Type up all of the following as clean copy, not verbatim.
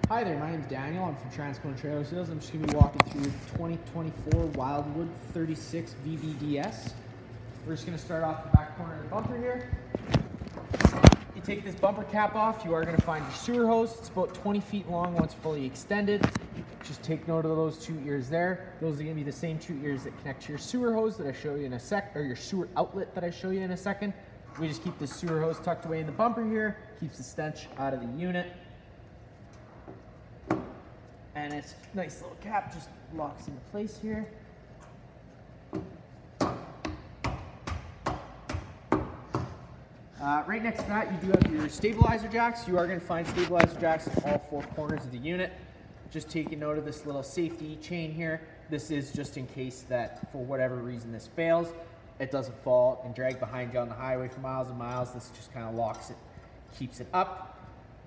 Hi there, my name is Daniel. I'm from Transcona Trailer Sales. I'm just going to be walking through 2024 Wildwood 36Vbdsx. We're just going to start off the back corner of the bumper here. You take this bumper cap off, you are going to find your sewer hose. It's about 20 feet long once fully extended. Just take note of those two ears there. Those are going to be the same two ears that connect to your sewer hose that I show you in a sec, or your sewer outlet that I show you in a second. We just keep this sewer hose tucked away in the bumper here, keeps the stench out of the unit. And it's a nice little cap, just locks into place here. Right next to that, you do have your stabilizer jacks. You are going to find stabilizer jacks in all four corners of the unit. Just taking note of this little safety chain here. This is just in case that for whatever reason this fails, it doesn't fall and drag behind you on the highway for miles and miles. This just kind of locks it, keeps it up.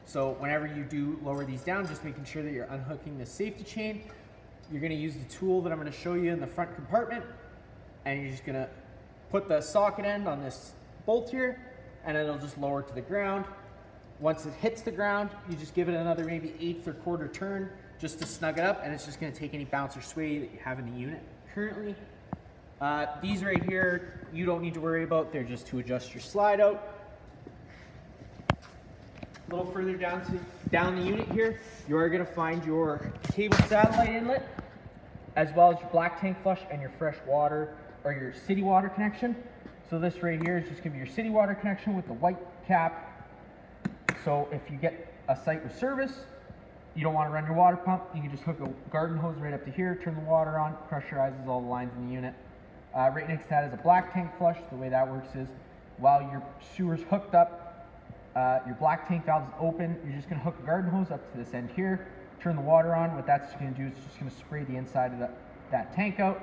So whenever you do lower these down, just making sure that you're unhooking the safety chain. You're going to use the tool that I'm going to show you in the front compartment, and you're just going to put the socket end on this bolt here, and it'll just lower to the ground. Once it hits the ground, you just give it another maybe 1/8 or 1/4 turn just to snug it up, and it's just going to take any bounce or sway that you have in the unit currently. These right here, you don't need to worry about. They're just to adjust your slide out. A little further down the unit here, you are going to find your cable satellite inlet, as well as your black tank flush and your fresh water or your city water connection. So this right here is just going to be your city water connection with the white cap. So if you get a site with service, you don't want to run your water pump, you can just hook a garden hose right up to here, turn the water on, pressurizes all the lines in the unit. Right next to that is a black tank flush. The way that works is while your sewer's hooked up, your black tank valve is open, you're just going to hook a garden hose up to this end here, turn the water on. What that's going to do is just going to spray the inside of that tank out,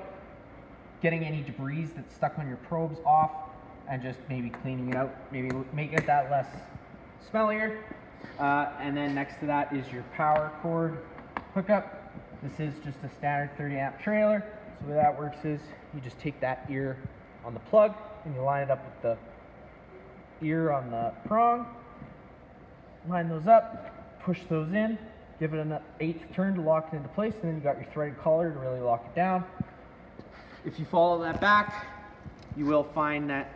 getting any debris that's stuck on your probes off, and just maybe cleaning it out, maybe making it that less smellier. And then next to that is your power cord hookup. This is just a standard 30 amp trailer. So the way that works is you just take that ear on the plug and you line it up with the ear on the prong. Line those up, push those in, give it an 1/8 turn to lock it into place, and then you got your threaded collar to really lock it down. If you follow that back, you will find that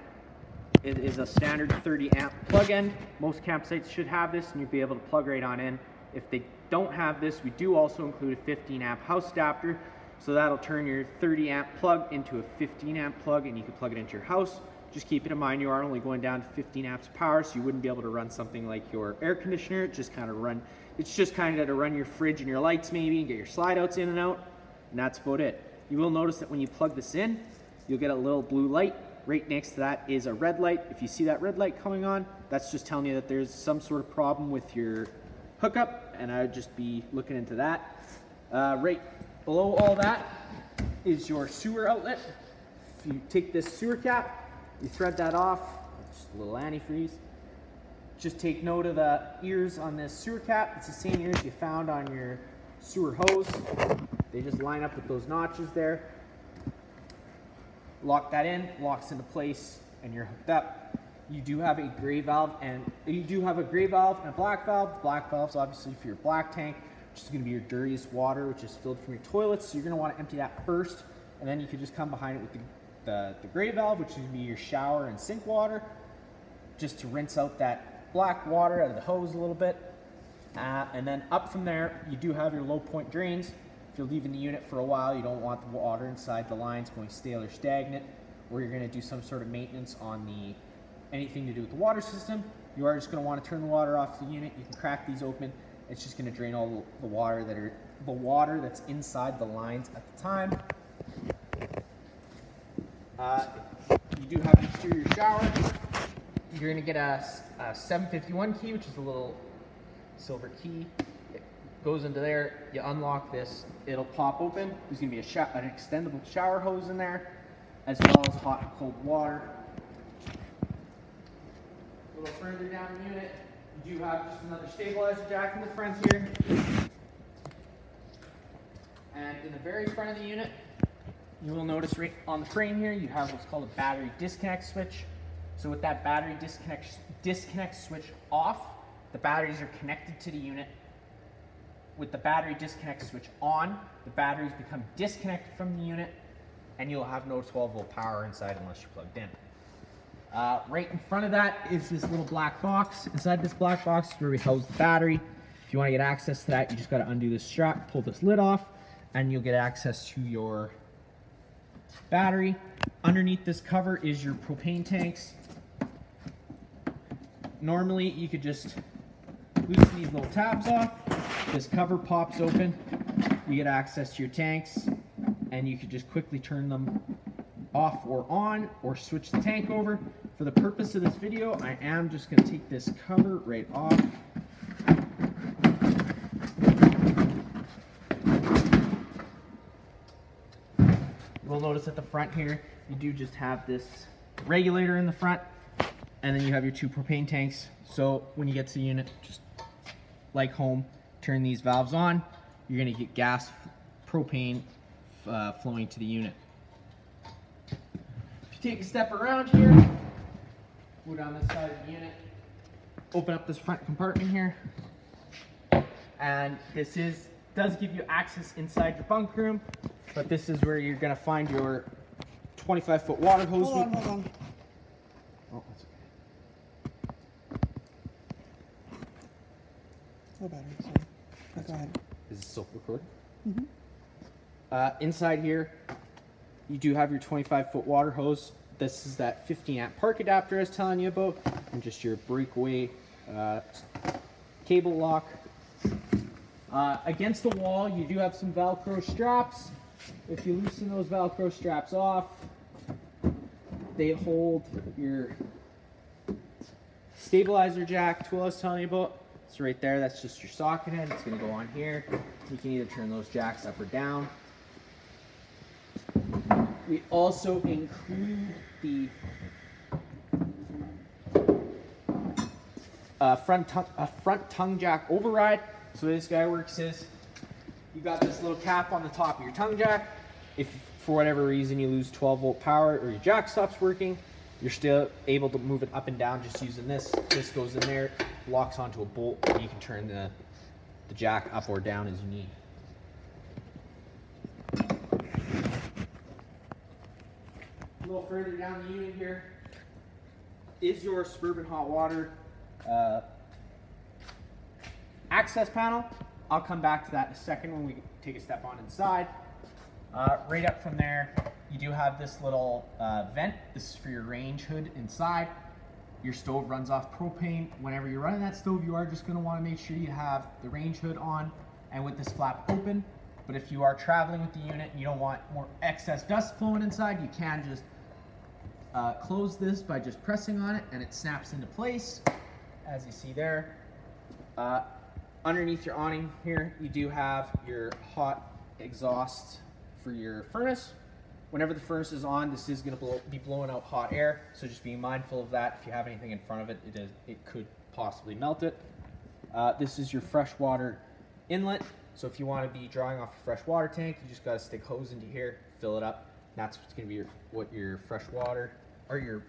it is a standard 30 amp plug end. Most campsites should have this, and you'll be able to plug right on in. If they don't have this, we do also include a 15 amp house adapter, so that'll turn your 30 amp plug into a 15 amp plug, and you can plug it into your house. Just keep it in mind, you are only going down to 15 amps of power, so you wouldn't be able to run something like your air conditioner. It's just kind of to run your fridge and your lights maybe, and get your slide outs in and out, and that's about it. You will notice that when you plug this in, you'll get a little blue light. Right next to that is a red light. If you see that red light coming on, that's just telling you that there's some sort of problem with your hookup, and I would just be looking into that. Right below all that is your sewer outlet. If you take this sewer cap, you thread that off, just a little antifreeze. Just take note of the ears on this sewer cap. It's the same ears you found on your sewer hose. They just line up with those notches there. Lock that in, locks into place, and you're hooked up. You do have a gray valve and a black valve. The black valve's obviously for your black tank, which is going to be your dirtiest water, which is filled from your toilets. So you're going to want to empty that first, and then you can just come behind it with the gray valve, which is going to be your shower and sink water, just to rinse out that black water out of the hose a little bit. And then up from there, you do have your low point drains. If you're leaving the unit for a while, you don't want the water inside the lines going stale or stagnant, or you're going to do some sort of maintenance on anything to do with the water system. You are just going to want to turn the water off the unit. You can crack these open. It's just going to drain all the water that's inside the lines at the time. You do have an exterior shower. You're going to get a 751 key, which is a little silver key. It goes into there. You unlock this. It'll pop open. There's going to be an extendable shower hose in there, as well as hot and cold water. A little further down the unit, you do have just another stabilizer jack in the front here. And in the very front of the unit, you will notice right on the frame here, you have what's called a battery disconnect switch. So with that battery disconnect switch off, the batteries are connected to the unit. with the battery disconnect switch on, the batteries become disconnected from the unit, and you'll have no 12-volt power inside unless you're plugged in. Right in front of that is this little black box. Inside this black box is where we house the battery. If you want to get access to that, you just got to undo this strap, pull this lid off, and you'll get access to your battery. Underneath this cover is your propane tanks. Normally, you could just loosen these little tabs off. This cover pops open. You get access to your tanks, and you could just quickly turn them off or on, or switch the tank over. For the purpose of this video, I am just going to take this cover right off. You'll notice at the front here, you do just have this regulator in the front, and then you have your 2 propane tanks. So when you get to the unit, just like home, turn these valves on. You're going to get gas, propane flowing to the unit. If you take a step around here, go down this side of the unit, open up this front compartment here, and this does give you access inside your bunk room, but this is where you're going to find your 25-foot water hose. Hold on. Oh, that's okay. No battery, sorry. Go ahead. Is it still recording? Mm-hmm. Inside here, you do have your 25-foot water hose. This is that 15-amp park adapter I was telling you about, and just your breakaway cable lock. Against the wall, you do have some Velcro straps. If you loosen those Velcro straps off, they hold your stabilizer jack tool I was telling you about. It's right there. That's just your socket head. It's going to go on here. You can either turn those jacks up or down. We also include the front tongue jack override. So the way this guy works is, you got this little cap on the top of your tongue jack. If for whatever reason you lose 12-volt power or your jack stops working, you're still able to move it up and down just using this. This goes in there, locks onto a bolt, and you can turn the jack up or down as you need. A little further down the unit here is your Suburban Hot Water access panel. I'll come back to that in a second when we take a step on inside. Right up from there, you do have this little vent. This is for your range hood inside. Your stove runs off propane. Whenever you're running that stove, you are just going to want to make sure you have the range hood on and with this flap open. But if you are traveling with the unit and you don't want more excess dust flowing inside, you can just close this by just pressing on it, and it snaps into place, as you see there. Underneath your awning here, you do have your hot exhaust for your furnace. Whenever the furnace is on, this is going to be blowing out hot air, so just be mindful of that. If you have anything in front of it, it could possibly melt it. This is your freshwater inlet, so if you want to be drawing off a fresh water tank, you just got to stick hose into here, fill it up. That's what's going to be what your fresh water or your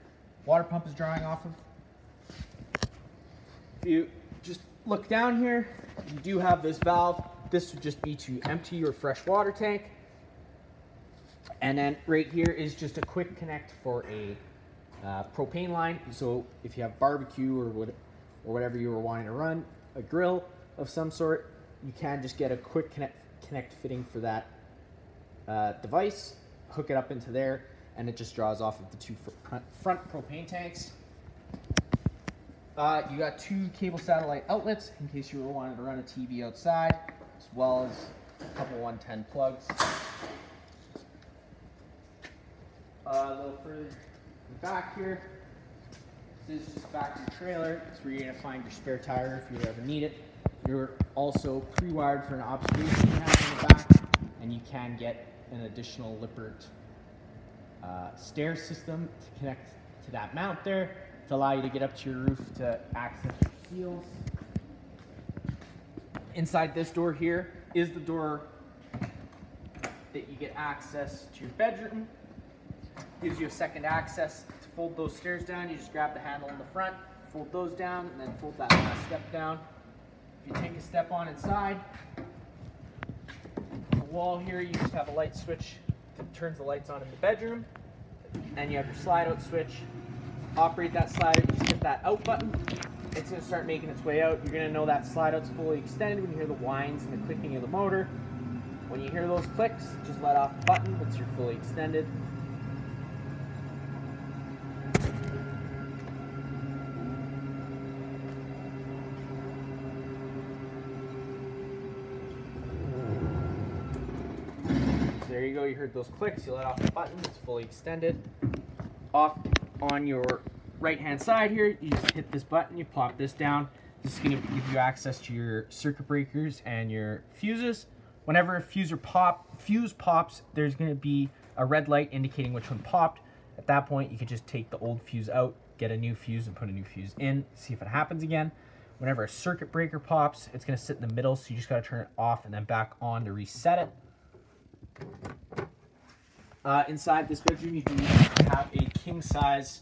water pump is drawing off of. If you just look down here, you do have this valve. This would just be to empty your fresh water tank. And then right here is just a quick connect for a propane line. So if you have barbecue or whatever you were wanting to run, a grill of some sort, you can just get a quick connect fitting for that device, hook it up into there, and it just draws off of the 2 front propane tanks. You got 2 cable satellite outlets in case you were wanting to run a TV outside, as well as a couple 110 plugs. A little further back here, this is just back to your trailer. It's where you're going to find your spare tire if you ever need it. You're also pre-wired for an observation panel in the back, and you can get an additional Lippert stair system to connect to that mount there to allow you to get up to your roof to access your seals. Inside this door here is the door that you get access to your bedroom. Gives you a second access to fold those stairs down. You just grab the handle in the front, fold those down, and then fold that last step down. If you take a step on inside, the wall here, you just have a light switch that turns the lights on in the bedroom. And you have your slide out switch. Operate that slide out, you just hit that out button. It's going to start making its way out. You're going to know that slide out's fully extended when you hear the whines and the clicking of the motor. When you hear those clicks, just let off the button once you're fully extended. So there you go, you heard those clicks, you let off the button, it's fully extended. Off on your right hand side here, you just hit this button, you plop this down. This is going to give you access to your circuit breakers and your fuses. Whenever a fuse pops, there's going to be a red light indicating which one popped. At that point, you could just take the old fuse out, get a new fuse and put a new fuse in, see if it happens again. Whenever a circuit breaker pops, it's going to sit in the middle, so you just got to turn it off and then back on to reset it. Inside this bedroom, you do have a king-size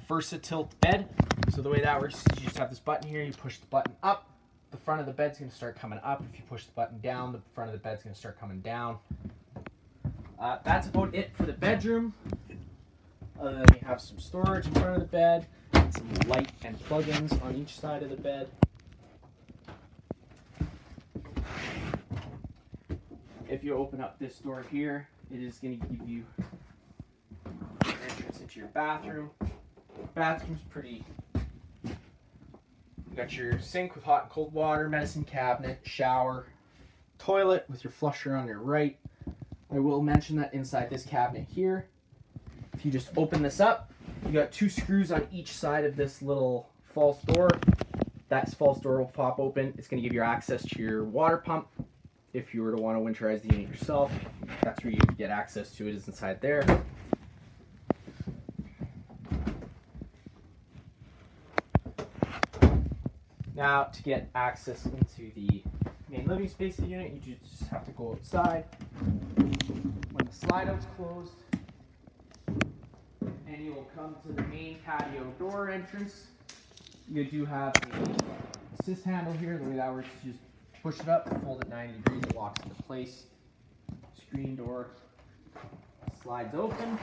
Versatilt bed. So the way that works is you just have this button here, you push the button up, the front of the bed's going to start coming up. If you push the button down, the front of the bed's going to start coming down. That's about it for the bedroom. Other than you have some storage in front of the bed, and some light and plug-ins on each side of the bed. If you open up this door here, it is going to give you an entrance into your bathroom. Bathroom's pretty. You got your sink with hot and cold water, medicine cabinet, shower, toilet with your flusher on your right. I will mention that inside this cabinet here, if you just open this up, you got 2 screws on each side of this little false door. That false door will pop open. It's going to give you access to your water pump. If you were to want to winterize the unit yourself, that's where you get access to it, is inside there. Now, to get access into the main living space of the unit, you just have to go outside. When the slide out's closed, and you will come to the main patio door entrance. You do have a assist handle here. The way that works is you just push it up, fold it 90 degrees, it locks into place. Screen door slides open.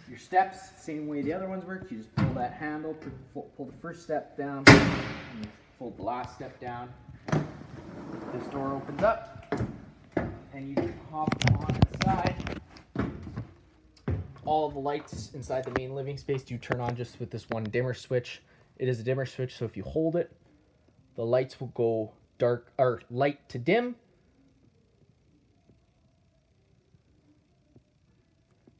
Your steps, same way the other ones work. You just pull that handle, pull the first step down, and fold the last step down. This door opens up, and you can hop on inside. All of the lights inside the main living space do turn on just with this one dimmer switch. It is a dimmer switch, so if you hold it, the lights will go dark or light to dim.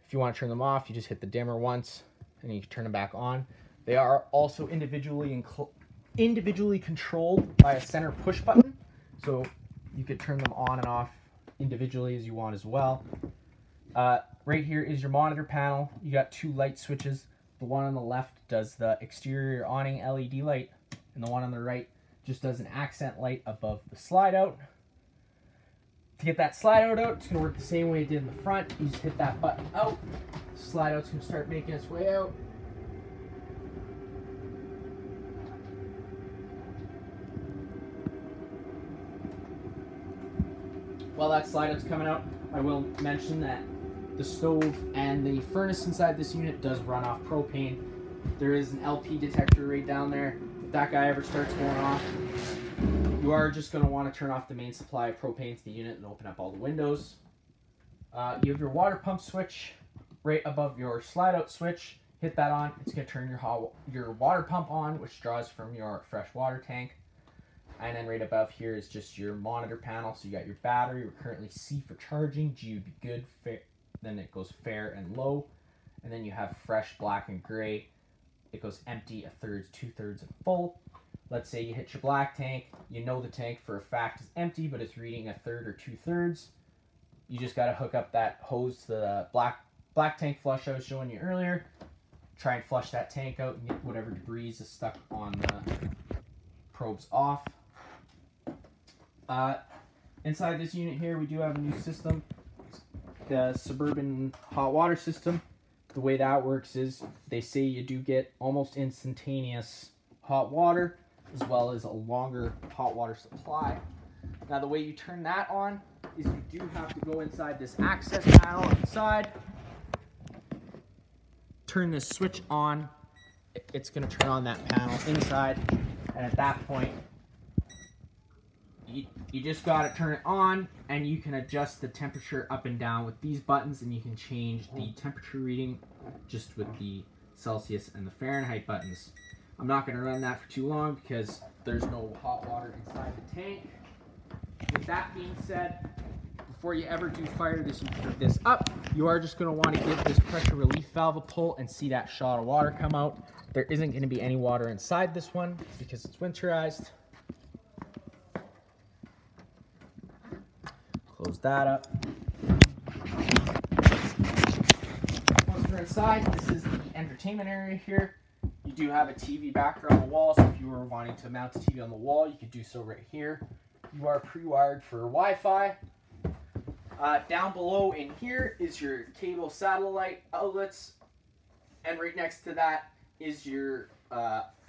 If you want to turn them off, you just hit the dimmer once and you can turn them back on. They are also individually controlled by a center push button, so you could turn them on and off individually as you want as well. Right here is your monitor panel. You got 2 light switches. The one on the left does the exterior awning LED light, and the one on the right just does an accent light above the slide out. To get that slide out, it's going to work the same way it did in the front. You just hit that button out. Slide out's going to start making its way out. While that slide out's coming out, I will mention that the stove and the furnace inside this unit does run off propane. There is an LP detector right down there. If that guy ever starts going off, you are just going to want to turn off the main supply of propane to the unit and open up all the windows. You have your water pump switch right above your slide out switch. Hit that on. It's going to turn your water pump on, which draws from your fresh water tank. And then right above here is just your monitor panel. So you got your battery. We're currently C for charging, G would be good, then it goes fair and low. And then you have fresh, black, and gray. It goes empty, 1/3, 2/3, and full. Let's say you hit your black tank. You know the tank for a fact is empty, but it's reading 1/3 or 2/3. You just got to hook up that hose to the black tank flush I was showing you earlier. Try and flush that tank out and get whatever debris is stuck on the probes off. Inside this unit here, we do have a new system, the Suburban hot water system. The way that works is they say you do get almost instantaneous hot water as well as a longer hot water supply. Now the way you turn that on is you do have to go inside this access panel inside, turn this switch on, it's going to turn on that panel inside, and at that point you just got to turn it on, and you can adjust the temperature up and down with these buttons, and you can change the temperature reading just with the Celsius and the Fahrenheit buttons. I'm not going to run that for too long because there's no hot water inside the tank. With that being said, before you ever do fire this up, you are just going to want to give this pressure relief valve a pull and see that shot of water come out. There isn't going to be any water inside this one because it's winterized. Close that up. Once we're inside, this is the entertainment area here. You do have a TV backer on the wall, so if you were wanting to mount a TV on the wall, you could do so right here. You are pre-wired for Wi-Fi. Down below in here is your cable satellite outlets, and right next to that is your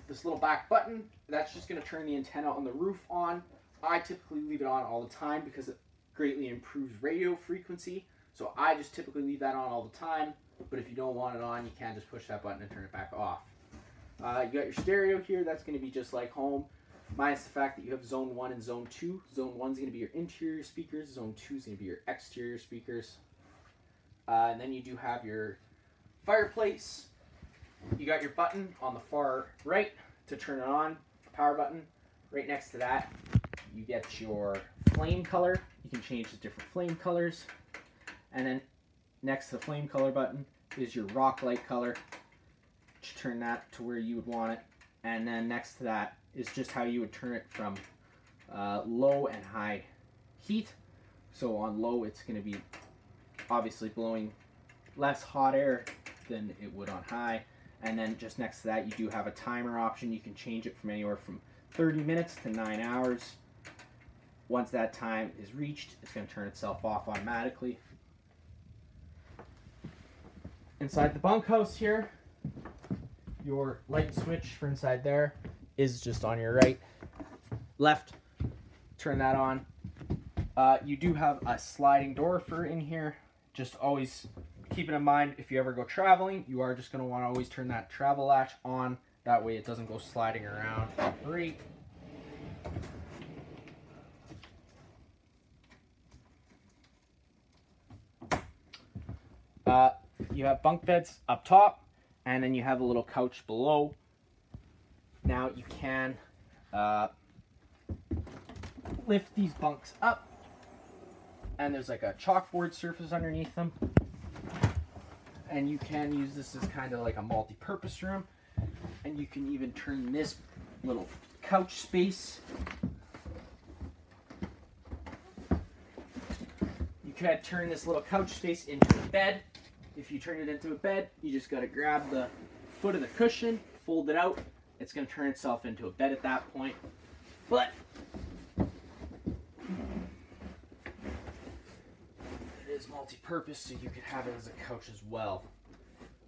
this little back button. That's just going to turn the antenna on the roof on. I typically leave it on all the time because it greatly improves radio frequency, so I just typically leave that on all the time. But if you don't want it on, you can just push that button and turn it back off. You got your stereo here. That's going to be just like home, minus the fact that you have zone 1 and zone 2. Zone 1 is going to be your interior speakers. Zone 2 is going to be your exterior speakers. And then you do have your fireplace. You got your button on the far right to turn it on, power button. Right next to that, you get your flame color. You can change the different flame colors. And then next to the flame color button is your rock light color. Just turn that to where you would want it. And then next to that is just how you would turn it from low and high heat. So on low, it's going to be obviously blowing less hot air than it would on high. And then just next to that, you do have a timer option. You can change it from anywhere from 30 minutes to 9 hours. Once that time is reached, it's going to turn itself off automatically. Inside the bunkhouse here, your light switch for inside there is just on your left. Turn that on. You do have a sliding door for in here. Just always keep it in mind, if you ever go traveling, you are just going to want to always turn that travel latch on. That way it doesn't go sliding around. Great. You have bunk beds up top, and then you have a little couch below. Now you can lift these bunks up, and there's like a chalkboard surface underneath them, and you can use this as kind of like a multi-purpose room. And you can even turn this little couch space. You could turn this little couch space into a bed. If you turn it into a bed, you just got to grab the foot of the cushion, fold it out. It's going to turn itself into a bed at that point. But it is multi-purpose, so you could have it as a couch as well.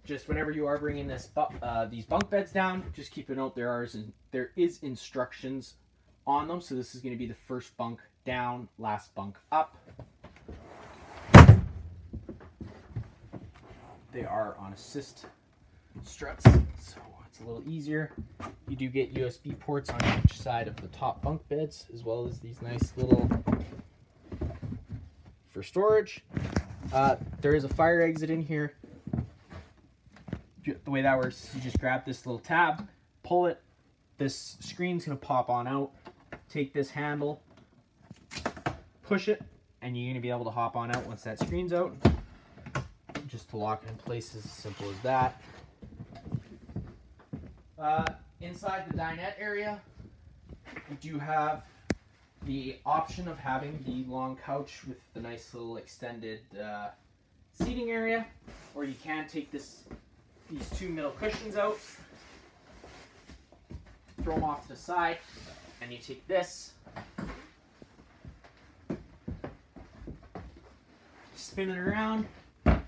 Just whenever you are bringing these bunk beds down, just keep a note there is instructions on them. So this is going to be the first bunk down, last bunk up. They are on assist struts, so it's a little easier. You do get USB ports on each side of the top bunk beds, as well as these nice little for storage. There is a fire exit in here. The way that works, you just grab this little tab, pull it, this screen's going to pop on out. Take this handle, push it, and you're going to be able to hop on out once that screen's out. Just to lock it in place is as simple as that. Inside the dinette area, you do have the option of having the long couch with the nice little extended seating area, or you can take these two middle cushions out, throw them off to the side, and you take this, spin it around, and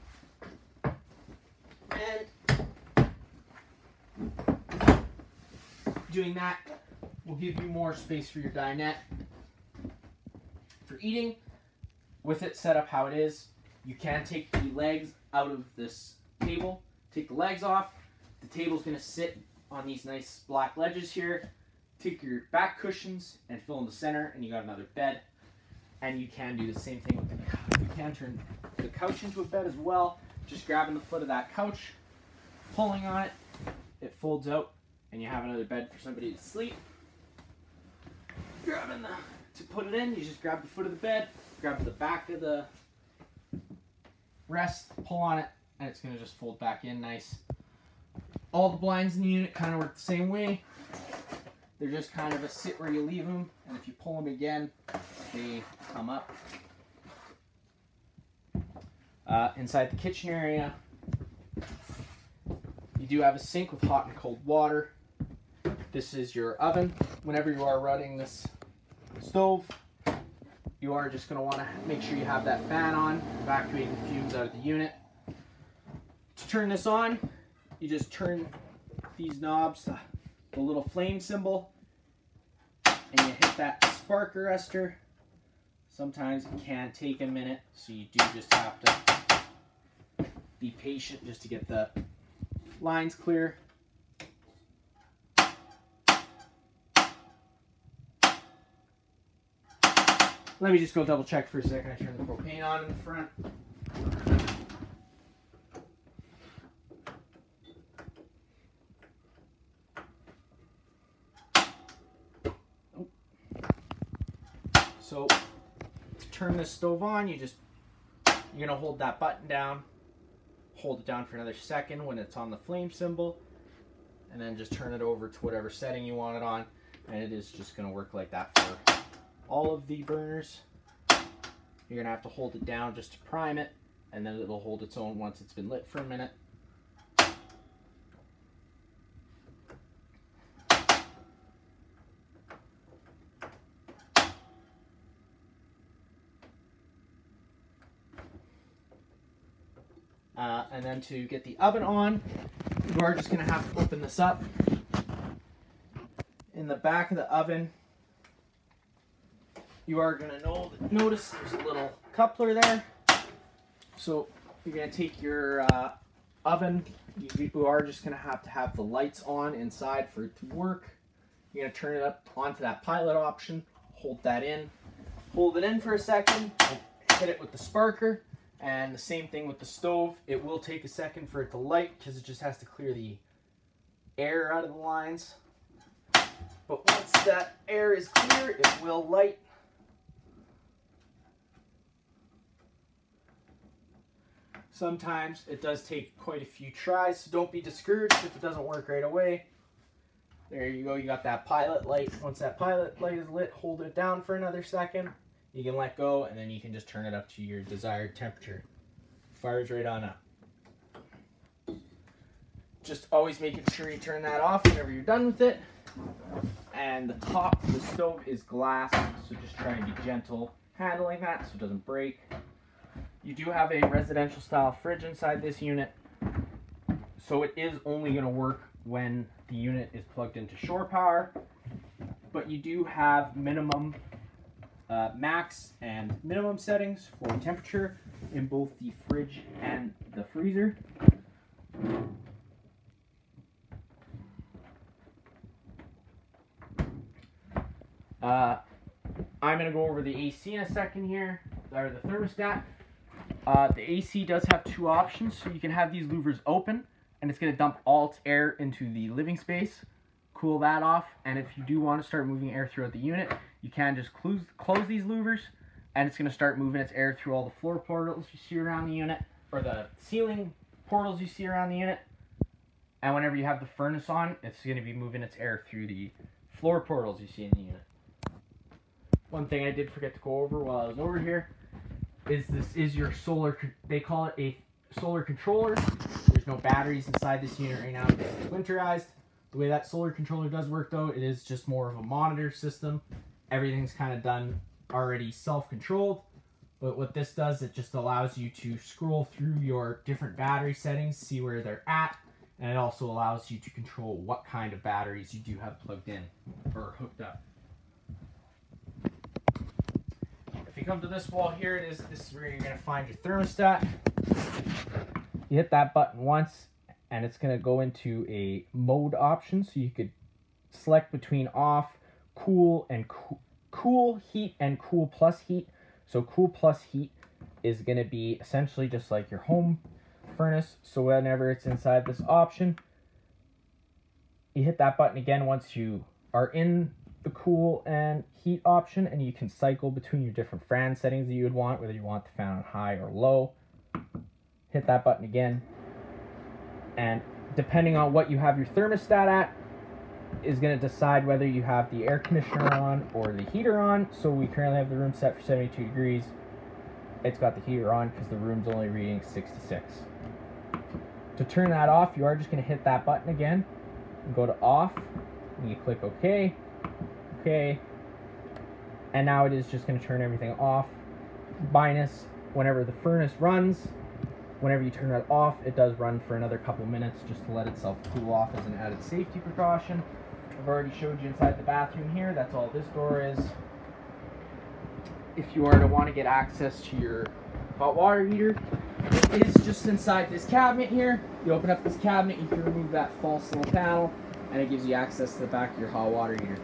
doing that will give you more space for your dinette. eating, with it set up how it is, you can take the legs out of this table, take the legs off. The table's going to sit on these nice black ledges here. Take your back cushions and fill in the center, and you got another bed. And you can do the same thing with the couch. You can turn the couch into a bed as well. Just grabbing the foot of that couch, pulling on it, it folds out, and you have another bed for somebody to sleep. To put it in, you just grab the foot of the bed, grab the back of the rest, pull on it, and it's going to just fold back in nice. All the blinds in the unit kind of work the same way. They're just kind of a sit where you leave them, and if you pull them again, they come up. Inside the kitchen area, you do have a sink with hot and cold water. This is your oven. Whenever you are running this stove, you are just going to want to make sure you have that fan on, evacuating the fumes out of the unit. To turn this on, you just turn these knobs, the little flame symbol, and you hit that spark arrestor. Sometimes it can take a minute, so you do just have to be patient just to get the lines clear. Let me just go double check for a second. I turn the propane on in the front. So to turn this stove on, you're gonna hold that button down, hold it down for another second when it's on the flame symbol, and then just turn it over to whatever setting you want it on, and it is just gonna work like that for all of the burners. You're gonna have to hold it down just to prime it, and then it'll hold its own once it's been lit for a minute. And then to get the oven on, you are just going to have to open this up. In the back of the oven, you are going to notice there's a little coupler there. So you're going to take your oven. You are just going to have the lights on inside for it to work. You're going to turn it up onto that pilot option. Hold that in. Hold it in for a second. Hit it with the sparker. And the same thing with the stove. It will take a second for it to light because it just has to clear the air out of the lines. But once that air is clear, it will light. Sometimes it does take quite a few tries, so don't be discouraged if it doesn't work right away. There you go, you got that pilot light. Once that pilot light is lit, hold it down for another second. You can let go, and then you can just turn it up to your desired temperature. Fires right on up. Just always making sure you turn that off whenever you're done with it. And the top of the stove is glass, so just try and be gentle handling that so it doesn't break. You do have a residential style fridge inside this unit, so it is only going to work when the unit is plugged into shore power, but you do have minimum max and minimum settings for temperature in both the fridge and the freezer. I'm going to go over the AC in a second here, or the thermostat. The AC does have two options, so you can have these louvers open, and it's going to dump all its air into the living space, cool that off, and if you do want to start moving air throughout the unit, you can just close these louvers, and it's going to start moving its air through all the floor portals you see around the unit, or the ceiling portals you see around the unit, and whenever you have the furnace on, it's going to be moving its air through the floor portals you see in the unit. One thing I did forget to go over while I was over here is this is your solar, they call it a solar controller. There's no batteries inside this unit right now because it's winterized. The way that solar controller does work though, it is just more of a monitor system. Everything's kind of done already self-controlled, but what this does, it just allows you to scroll through your different battery settings, see where they're at, and it also allows you to control what kind of batteries you do have plugged in or hooked up. If you you come to this wall here, this is where you're going to find your thermostat. You hit that button once, and it's going to go into a mode option, so you could select between off, cool, and cool heat, and cool plus heat. So cool plus heat is going to be essentially just like your home furnace. So whenever it's inside this option, you hit that button again once you are in the cool and heat option, and you can cycle between your different fan settings that you would want, whether you want the fan on high or low. Hit that button again, and depending on what you have your thermostat at is going to decide whether you have the air conditioner on or the heater on. So we currently have the room set for 72 degrees. It's got the heater on because the room's only reading 66. To turn that off, you are just going to hit that button again and go to off, and you click OK, OK, and now it is just going to turn everything off, minus whenever the furnace runs. Whenever you turn it off, it does run for another couple minutes just to let itself cool off as an added safety precaution. I've already showed you inside the bathroom here. That's all this door is. If you are to want to get access to your hot water heater, it is just inside this cabinet here. You open up this cabinet, you can remove that false little panel, and it gives you access to the back of your hot water heater.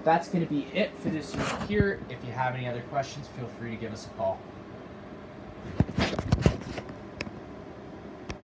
That's going to be it for this unit here. If you have any other questions, feel free to give us a call.